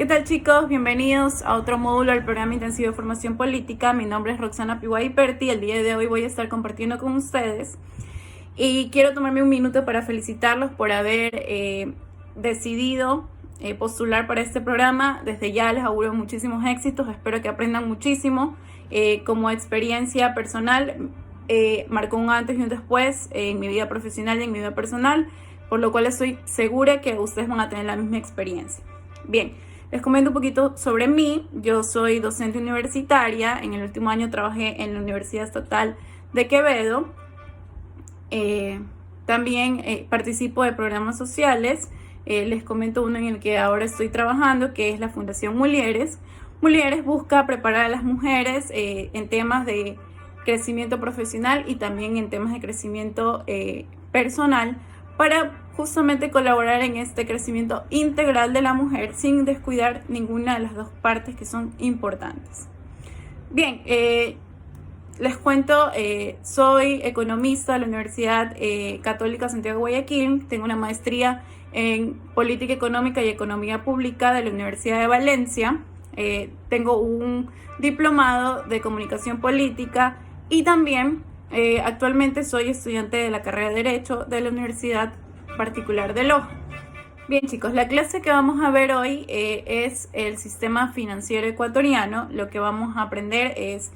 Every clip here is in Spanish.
¿Qué tal, chicos? Bienvenidos a otro módulo del programa intensivo de formación política. Mi nombre es Roxana Piwai Perti. El día de hoy voy a estar compartiendo con ustedes y quiero tomarme un minuto para felicitarlos por haber decidido postular para este programa. Desde ya les auguro muchísimos éxitos, espero que aprendan muchísimo. Como experiencia personal, marcó un antes y un después en mi vida profesional y en mi vida personal, por lo cual estoy segura que ustedes van a tener la misma experiencia. Bien, les comento un poquito sobre mí. Yo soy docente universitaria. En el último año trabajé en la Universidad Estatal de Quevedo. También participo de programas sociales. Les comento uno en el que ahora estoy trabajando, que es la Fundación Mulieres. Mulieres busca preparar a las mujeres en temas de crecimiento profesional y también en temas de crecimiento personal, para justamente colaborar en este crecimiento integral de la mujer sin descuidar ninguna de las dos partes que son importantes. Bien, les cuento, soy economista de la Universidad Católica Santiago de Guayaquil. Tengo una maestría en Política Económica y Economía Pública de la Universidad de Valencia. Tengo un diplomado de Comunicación Política y también actualmente soy estudiante de la carrera de Derecho de la Universidad Particular de Loja. Bien, chicos, la clase que vamos a ver hoy es el sistema financiero ecuatoriano. Lo que vamos a aprender es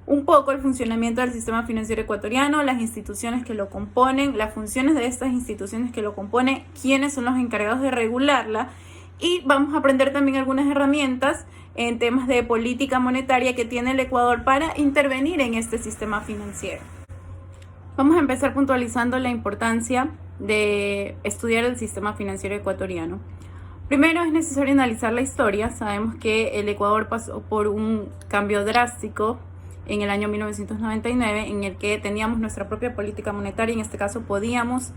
un poco el funcionamiento del sistema financiero ecuatoriano, las instituciones que lo componen, las funciones de estas instituciones que lo componen, quiénes son los encargados de regularla, y vamos a aprender también algunas herramientas en temas de política monetaria que tiene el Ecuador para intervenir en este sistema financiero. Vamos a empezar puntualizando la importancia de estudiar el sistema financiero ecuatoriano. Primero, es necesario analizar la historia. Sabemos que el Ecuador pasó por un cambio drástico en el año 1999, en el que teníamos nuestra propia política monetaria. En este caso podíamos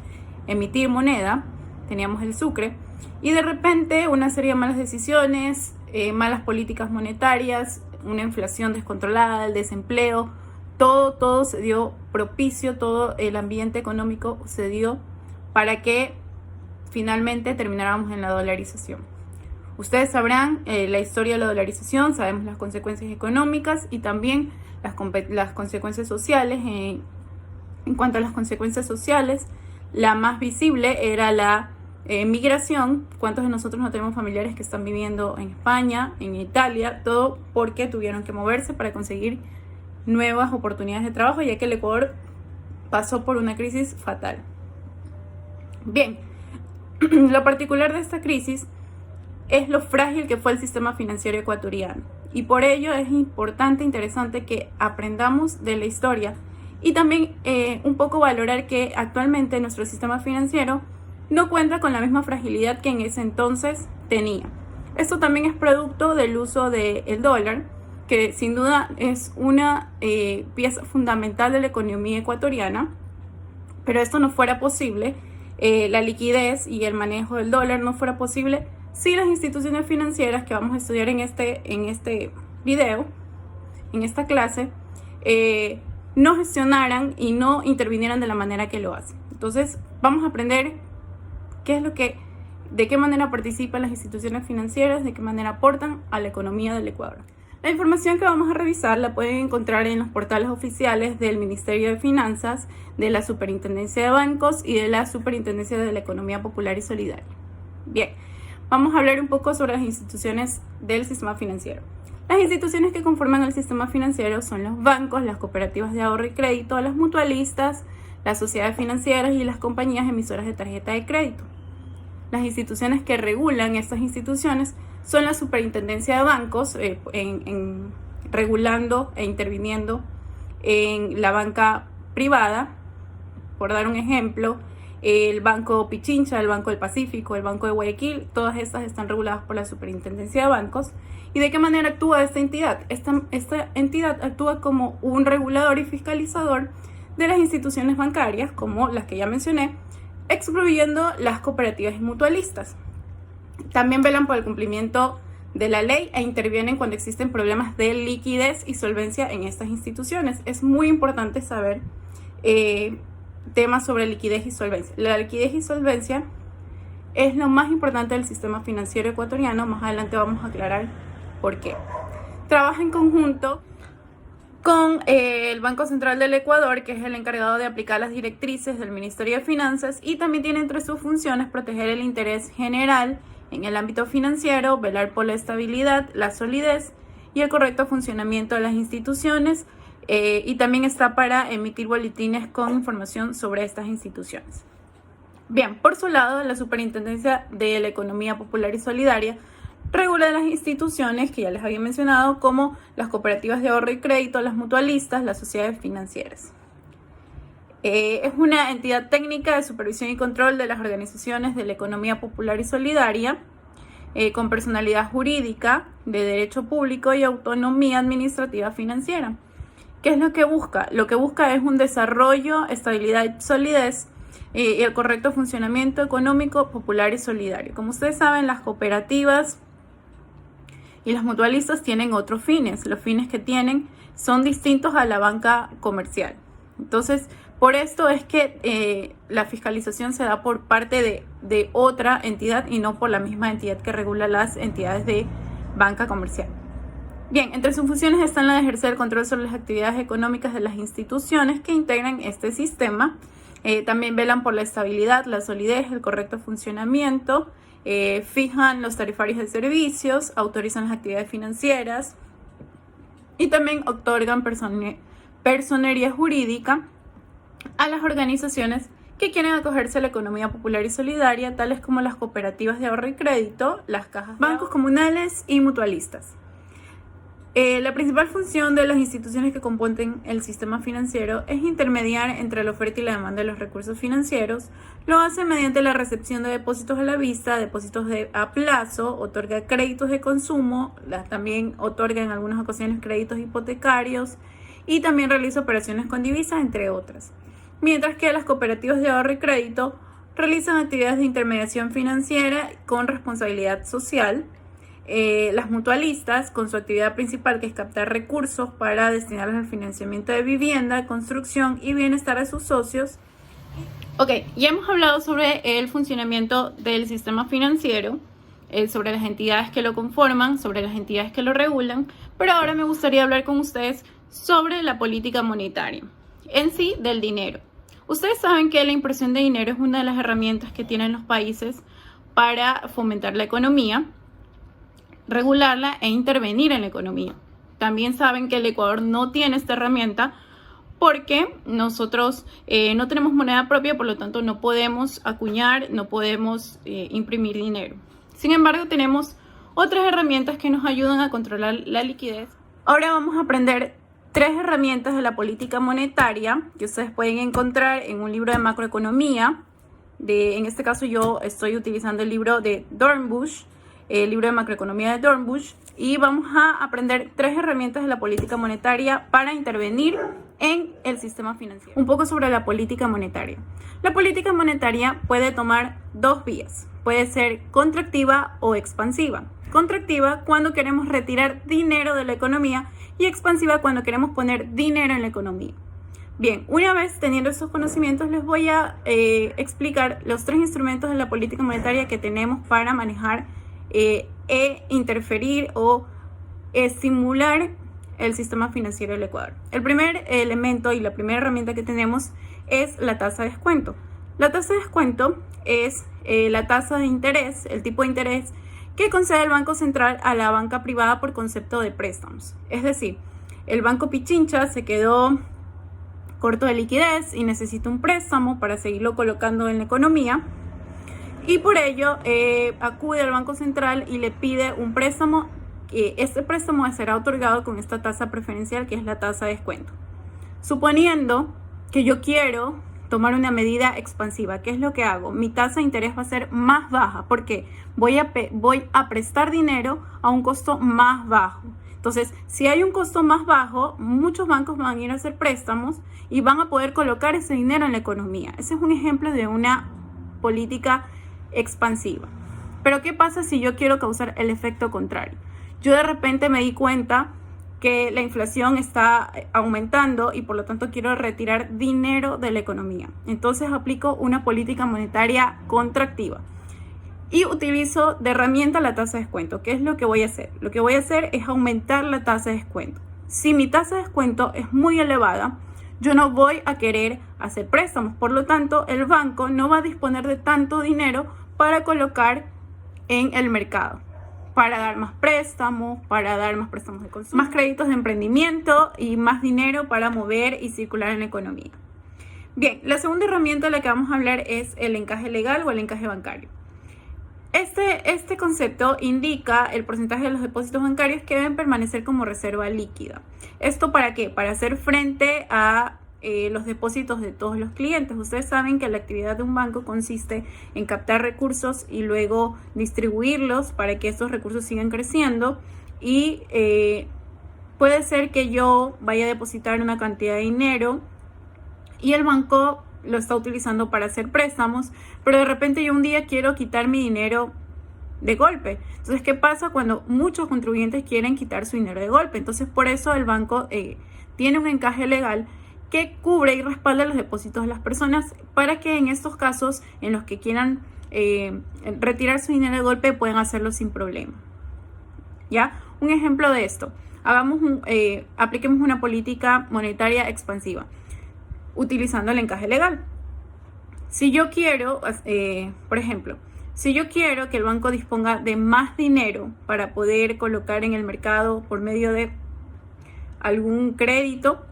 emitir moneda, teníamos el sucre, y de repente una serie de malas decisiones, malas políticas monetarias, una inflación descontrolada, el desempleo, todo se dio propicio, todo el ambiente económico se dio para que finalmente termináramos en la dolarización. Ustedes sabrán la historia de la dolarización, sabemos las consecuencias económicas y también las consecuencias sociales. En cuanto a las consecuencias sociales, la más visible era la migración. ¿Cuántos de nosotros no tenemos familiares que están viviendo en España, en Italia? Todo porque tuvieron que moverse para conseguir nuevas oportunidades de trabajo, ya que el Ecuador pasó por una crisis fatal. Bien, lo particular de esta crisis es lo frágil que fue el sistema financiero ecuatoriano, y por ello es importante, interesante que aprendamos de la historia y también un poco valorar que actualmente nuestro sistema financiero no cuenta con la misma fragilidad que en ese entonces tenía. Esto también es producto del uso del dólar, que sin duda es una pieza fundamental de la economía ecuatoriana, pero esto no fuera posible, la liquidez y el manejo del dólar no fuera posible si las instituciones financieras que vamos a estudiar en este video, en esta clase, no gestionaran y no intervinieran de la manera que lo hacen. Entonces vamos a aprender de qué manera participan las instituciones financieras, de qué manera aportan a la economía del Ecuador. La información que vamos a revisar la pueden encontrar en los portales oficiales del Ministerio de Finanzas, de la Superintendencia de Bancos y de la Superintendencia de la Economía Popular y Solidaria. Bien, vamos a hablar un poco sobre las instituciones del sistema financiero. Las instituciones que conforman el sistema financiero son los bancos, las cooperativas de ahorro y crédito, las mutualistas, las sociedades financieras y las compañías emisoras de tarjeta de crédito. Las instituciones que regulan estas instituciones son la Superintendencia de Bancos, regulando e interviniendo en la banca privada. Por dar un ejemplo, el Banco Pichincha, el Banco del Pacífico, el Banco de Guayaquil, todas estas están reguladas por la Superintendencia de Bancos. ¿Y de qué manera actúa esta entidad? Esta entidad actúa como un regulador y fiscalizador de las instituciones bancarias, como las que ya mencioné, excluyendo las cooperativas y mutualistas. También velan por el cumplimiento de la ley e intervienen cuando existen problemas de liquidez y solvencia en estas instituciones. Es muy importante saber temas sobre liquidez y solvencia. La liquidez y solvencia es lo más importante del sistema financiero ecuatoriano. Más adelante vamos a aclarar por qué. Trabaja en conjunto con el Banco Central del Ecuador, que es el encargado de aplicar las directrices del Ministerio de Finanzas, y también tiene entre sus funciones proteger el interés general en el ámbito financiero, velar por la estabilidad, la solidez y el correcto funcionamiento de las instituciones, y también está para emitir boletines con información sobre estas instituciones. Bien, por su lado, la Superintendencia de la Economía Popular y Solidaria regula las instituciones que ya les había mencionado, como las cooperativas de ahorro y crédito, las mutualistas, las sociedades financieras. Es una entidad técnica de supervisión y control de las organizaciones de la economía popular y solidaria, con personalidad jurídica, de derecho público y autonomía administrativa financiera. ¿Qué es lo que busca? Lo que busca es un desarrollo, estabilidad y solidez, y el correcto funcionamiento económico, popular y solidario. Como ustedes saben, las cooperativas y las mutualistas tienen otros fines. Los fines que tienen son distintos a la banca comercial. Entonces, por esto es que la fiscalización se da por parte de otra entidad y no por la misma entidad que regula las entidades de banca comercial. Bien, entre sus funciones están la de ejercer el control sobre las actividades económicas de las instituciones que integran este sistema. También velan por la estabilidad, la solidez, el correcto funcionamiento, fijan los tarifarios de servicios, autorizan las actividades financieras y también otorgan personería jurídica a las organizaciones que quieren acogerse a la economía popular y solidaria, tales como las cooperativas de ahorro y crédito, las cajas, bancos comunales y mutualistas. La principal función de las instituciones que componen el sistema financiero es intermediar entre la oferta y la demanda de los recursos financieros. Lo hace mediante la recepción de depósitos a la vista, depósitos a plazo, otorga créditos de consumo, también otorga en algunas ocasiones créditos hipotecarios y también realiza operaciones con divisas, entre otras. Mientras que las cooperativas de ahorro y crédito realizan actividades de intermediación financiera con responsabilidad social. Las mutualistas, con su actividad principal, que es captar recursos para destinarlos al financiamiento de vivienda, construcción y bienestar de sus socios. Ok, ya hemos hablado sobre el funcionamiento del sistema financiero, sobre las entidades que lo conforman, sobre las entidades que lo regulan, pero ahora me gustaría hablar con ustedes sobre la política monetaria, en sí del dinero. Ustedes saben que la impresión de dinero es una de las herramientas que tienen los países para fomentar la economía, regularla e intervenir en la economía. También saben que el Ecuador no tiene esta herramienta porque nosotros no tenemos moneda propia, por lo tanto no podemos acuñar, no podemos imprimir dinero. Sin embargo, tenemos otras herramientas que nos ayudan a controlar la liquidez. Ahora vamos a aprender 3 herramientas de la política monetaria que ustedes pueden encontrar en un libro de macroeconomía. En este caso yo estoy utilizando el libro de Dornbusch, el libro de macroeconomía de Dornbusch, y vamos a aprender 3 herramientas de la política monetaria para intervenir en el sistema financiero. Un poco sobre la política monetaria. La política monetaria puede tomar 2 vías. Puede ser contractiva o expansiva. Contractiva cuando queremos retirar dinero de la economía y expansiva cuando queremos poner dinero en la economía. Bien, una vez teniendo estos conocimientos, les voy a explicar los 3 instrumentos de la política monetaria que tenemos para manejar interferir o estimular el sistema financiero del Ecuador. El primer elemento y la primera herramienta que tenemos es la tasa de descuento. La tasa de descuento es la tasa de interés, el tipo de interés que concede el Banco Central a la banca privada por concepto de préstamos. Es decir, el Banco Pichincha se quedó corto de liquidez y necesita un préstamo para seguirlo colocando en la economía. Y por ello acude al Banco Central y le pide un préstamo. Este préstamo será otorgado con esta tasa preferencial, que es la tasa de descuento. Suponiendo que yo quiero tomar una medida expansiva, ¿qué es lo que hago? Mi tasa de interés va a ser más baja porque voy a prestar dinero a un costo más bajo. Entonces, si hay un costo más bajo, muchos bancos van a ir a hacer préstamos y van a poder colocar ese dinero en la economía. Ese es un ejemplo de una política expansiva. Pero ¿qué pasa si yo quiero causar el efecto contrario? Yo de repente me di cuenta que la inflación está aumentando y por lo tanto quiero retirar dinero de la economía. Entonces aplico una política monetaria contractiva. y utilizo de herramienta la tasa de descuento. ¿Qué es lo que voy a hacer? Lo que voy a hacer es aumentar la tasa de descuento. Si mi tasa de descuento es muy elevada, yo no voy a querer hacer préstamos. Por lo tanto, el banco no va a disponer de tanto dinero para colocar en el mercado, para dar más préstamos de consumo, más créditos de emprendimiento y más dinero para mover y circular en la economía. Bien, la segunda herramienta de la que vamos a hablar es el encaje legal o el encaje bancario. Este concepto indica el porcentaje de los depósitos bancarios que deben permanecer como reserva líquida. ¿Esto para qué? Para hacer frente a los depósitos de todos los clientes. Ustedes saben que la actividad de un banco consiste en captar recursos y luego distribuirlos para que estos recursos sigan creciendo, y puede ser que yo vaya a depositar una cantidad de dinero y el banco lo está utilizando para hacer préstamos, pero de repente yo un día quiero quitar mi dinero de golpe. Entonces, ¿qué pasa cuando muchos contribuyentes quieren quitar su dinero de golpe? Entonces, por eso el banco tiene un encaje legal que cubre y respalda los depósitos de las personas para que en estos casos en los que quieran retirar su dinero de golpe puedan hacerlo sin problema. ¿Ya? Un ejemplo de esto. Apliquemos una política monetaria expansiva utilizando el encaje legal. Si yo quiero, por ejemplo, si yo quiero que el banco disponga de más dinero para poder colocar en el mercado por medio de algún crédito,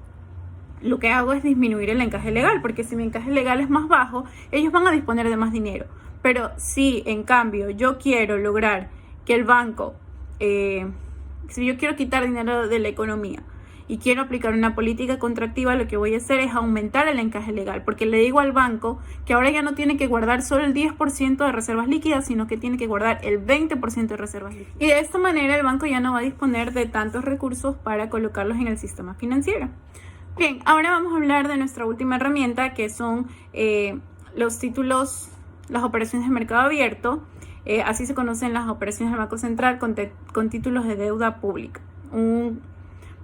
lo que hago es disminuir el encaje legal, porque si mi encaje legal es más bajo, ellos van a disponer de más dinero. Pero si en cambio yo quiero lograr que el banco, si yo quiero quitar dinero de la economía y quiero aplicar una política contractiva, lo que voy a hacer es aumentar el encaje legal, porque le digo al banco que ahora ya no tiene que guardar solo el 10% de reservas líquidas, sino que tiene que guardar el 20% de reservas líquidas. Y de esta manera el banco ya no va a disponer de tantos recursos para colocarlos en el sistema financiero. Bien, ahora vamos a hablar de nuestra última herramienta, que son los títulos, las operaciones de mercado abierto. Así se conocen las operaciones del Banco Central con títulos de deuda pública.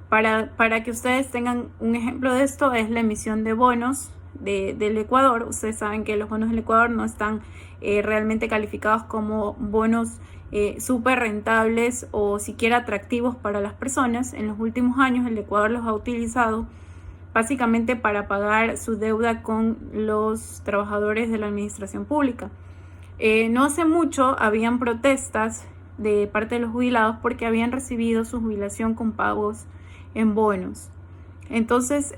Para que ustedes tengan un ejemplo de esto, es la emisión de bonos del Ecuador. Ustedes saben que los bonos del Ecuador no están realmente calificados como bonos súper rentables o siquiera atractivos para las personas. En los últimos años el Ecuador los ha utilizado básicamente para pagar su deuda con los trabajadores de la administración pública. No hace mucho habían protestas de parte de los jubilados porque habían recibido su jubilación con pagos en bonos. Entonces,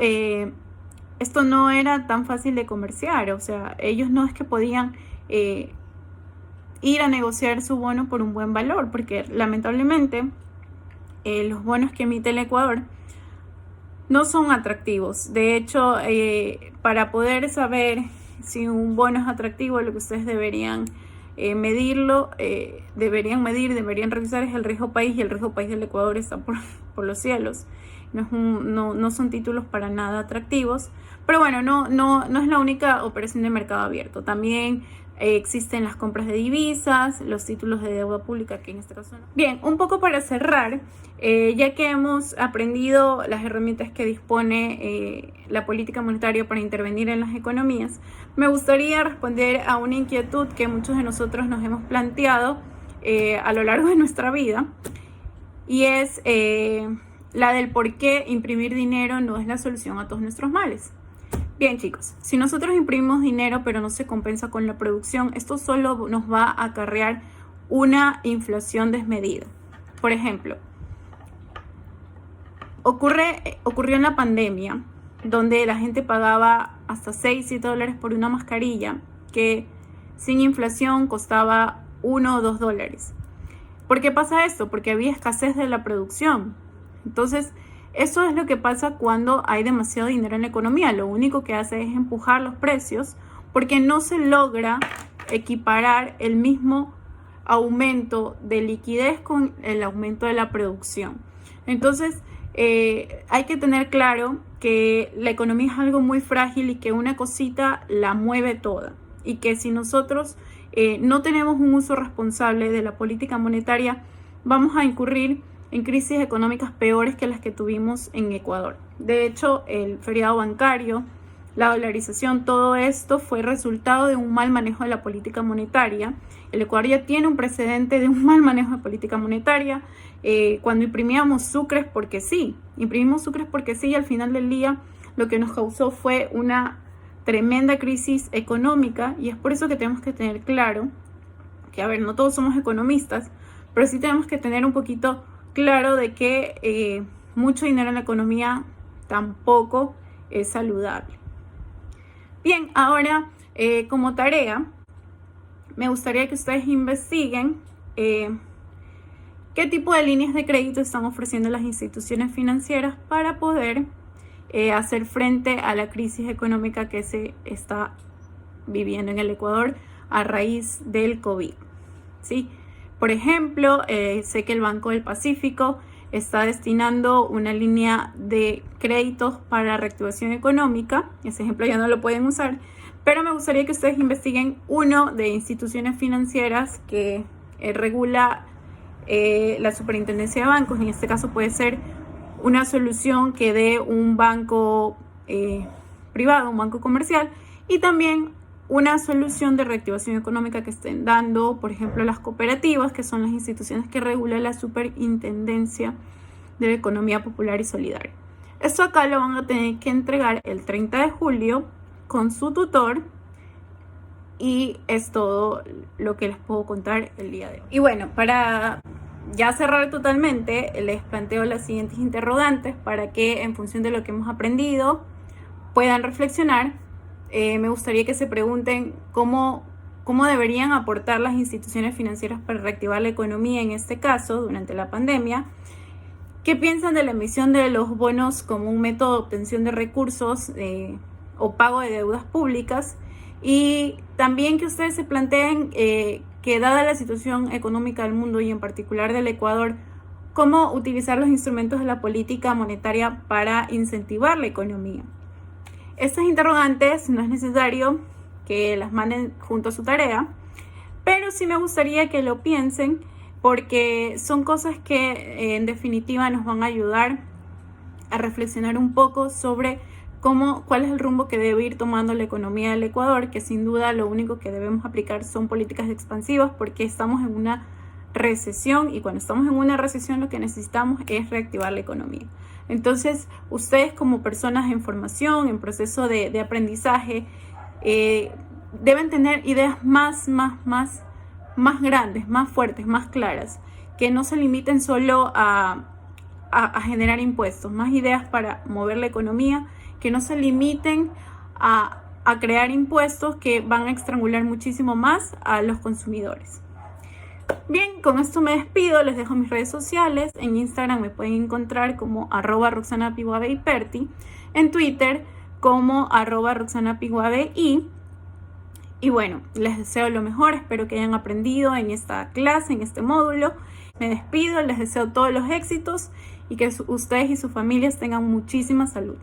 esto no era tan fácil de comerciar. O sea, ellos no es que podían ir a negociar su bono por un buen valor, porque lamentablemente los bonos que emite el Ecuador no son atractivos. De hecho, para poder saber si un bono es atractivo, lo que ustedes deberían deberían revisar es el riesgo país, y el riesgo país del Ecuador está por los cielos. No son títulos para nada atractivos. Pero bueno, no es la única operación de mercado abierto. También existen las compras de divisas, los títulos de deuda pública, que en este caso no. Bien, un poco para cerrar, ya que hemos aprendido las herramientas que dispone la política monetaria para intervenir en las economías, me gustaría responder a una inquietud que muchos de nosotros nos hemos planteado a lo largo de nuestra vida, y es la del por qué imprimir dinero no es la solución a todos nuestros males. Bien, chicos, si nosotros imprimimos dinero pero no se compensa con la producción, esto solo nos va a acarrear una inflación desmedida. Por ejemplo, ocurrió en la pandemia, donde la gente pagaba hasta $6-7 por una mascarilla que sin inflación costaba $1 o $2. ¿Por qué pasa esto? Porque había escasez de la producción. Entonces, eso es lo que pasa cuando hay demasiado dinero en la economía. Lo único que hace es empujar los precios, porque no se logra equiparar el mismo aumento de liquidez con el aumento de la producción. Entonces, hay que tener claro que la economía es algo muy frágil y que una cosita la mueve toda. Y que si nosotros no tenemos un uso responsable de la política monetaria, vamos a incurrir en crisis económicas peores que las que tuvimos en Ecuador. De hecho, el feriado bancario la dolarización, todo esto fue resultado de un mal manejo de la política monetaria. El Ecuador ya tiene un precedente de un mal manejo de política monetaria. Cuando imprimíamos sucres porque sí, y al final del día lo que nos causó fue una tremenda crisis económica, y es por eso que tenemos que tener claro que, a ver, no todos somos economistas, pero sí tenemos que tener un poquito claro de que mucho dinero en la economía tampoco es saludable. Bien, ahora como tarea, me gustaría que ustedes investiguen qué tipo de líneas de crédito están ofreciendo las instituciones financieras para poder hacer frente a la crisis económica que se está viviendo en el Ecuador a raíz del COVID, ¿sí? Por ejemplo, sé que el Banco del Pacífico está destinando una línea de créditos para reactivación económica. Ese ejemplo ya no lo pueden usar, pero me gustaría que ustedes investiguen uno de instituciones financieras que regula la Superintendencia de Bancos. En este caso puede ser una solución que dé un banco privado, un banco comercial, y también una solución de reactivación económica que estén dando, por ejemplo, las cooperativas, que son las instituciones que regula la Superintendencia de la Economía Popular y Solidaria. Esto acá lo van a tener que entregar el 30 de julio con su tutor, y es todo lo que les puedo contar el día de hoy. Y bueno, para ya cerrar totalmente, les planteo las siguientes interrogantes para que, en función de lo que hemos aprendido, puedan reflexionar. Me gustaría que se pregunten cómo deberían aportar las instituciones financieras para reactivar la economía, en este caso, durante la pandemia. ¿Qué piensan de la emisión de los bonos como un método de obtención de recursos o pago de deudas públicas? Y también que ustedes se planteen que, dada la situación económica del mundo y en particular del Ecuador, cómo utilizar los instrumentos de la política monetaria para incentivar la economía. Estas interrogantes no es necesario que las manden junto a su tarea, pero sí me gustaría que lo piensen, porque son cosas que en definitiva nos van a ayudar a reflexionar un poco sobre cuál es el rumbo que debe ir tomando la economía del Ecuador, que sin duda lo único que debemos aplicar son políticas expansivas, porque estamos en una recesión, y cuando estamos en una recesión lo que necesitamos es reactivar la economía. Entonces, ustedes como personas en formación, en proceso de aprendizaje, deben tener ideas más grandes, más fuertes, más claras, que no se limiten solo a generar impuestos, más ideas para mover la economía, que no se limiten a crear impuestos que van a estrangular muchísimo más a los consumidores. Bien, con esto me despido, les dejo mis redes sociales. En Instagram me pueden encontrar como @RoxanaPiguabeYperti, en Twitter como @RoxanaPiguabeY. Y bueno, les deseo lo mejor, espero que hayan aprendido en esta clase, en este módulo. Me despido, les deseo todos los éxitos y que ustedes y sus familias tengan muchísima salud.